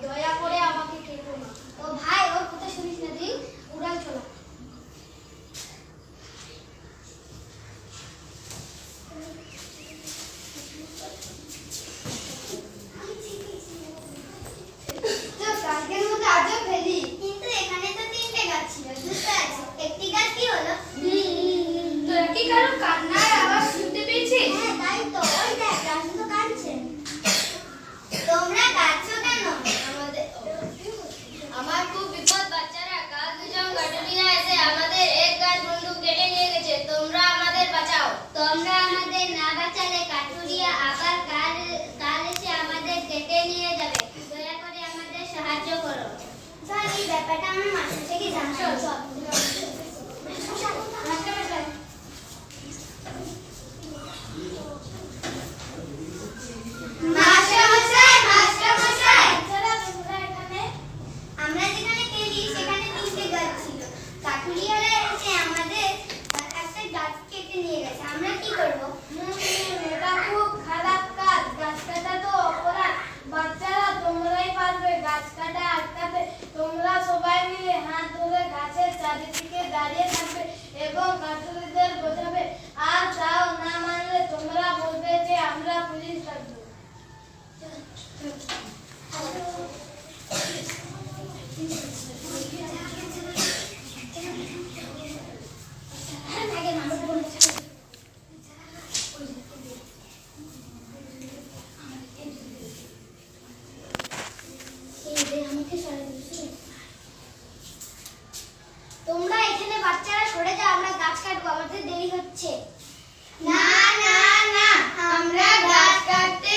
দয়া করে আমাকে কেটো না। ও ভাই, ওর কথা শুনিস না তুই, উড়াল চলা। গাছের মধ্যে আজও ফেলি, কিন্তু এখানে তো 3টে গাছ ছিল, 2টা আছে, একটি গাছ কি হলো? তোরা কি কারো কান্নার আওয়াজ শুনতে পেয়েছিস? হ্যাঁ তাই তো, ওই দেখ রাজু তো কাঁদছে। তোমরা কাঁদছো কেন? আমার খুব বিপদ বাচ্চারা, কাল দুজন কাঠুরিয়া এসে আমাদের এক গাছ বন্দুক কেটে নিয়ে গেছে, তোমরা আমাদের বাঁচাও। তোমরা আমাদের না বাঁচালে কাঠুরিয়া আবার কাল এসে আমাদের কেটে নিয়ে যাবে, দয়া করে আমাদের সাহায্য করো। স্যার, এই ব্যাপারটা আমার মাস্টার থেকে জানতে হবে। আমরা যেখানে খেলি সেখানে 3টে গাছ ছিল, কাঠুরিয়ারা এসে আমাদের একটা গাছ কেটে নিয়ে গেছে, আমরা কি করব? এটা খুব খারাপ কাজ, গাছ কাটা তো অপরাধ। বাচ্চারা তোমরাই পারবে গাছ কাটা আটকাতে। তোমরা সবাই মিলে হাত ধরে গাছের চারিদিকে দাঁড়িয়ে থাকবে এবং কাঠুরিদের বোঝাবে, আর তাও না মানলে তোমরা বলবে যে আমরা পুলিশ ডাকবো। তোমরা এখানে বাচ্চারা সরে যাও, আমরা গাছ কাটবো, আমাদের দেরি হচ্ছে। না না না, আমরা গাছ কাটতে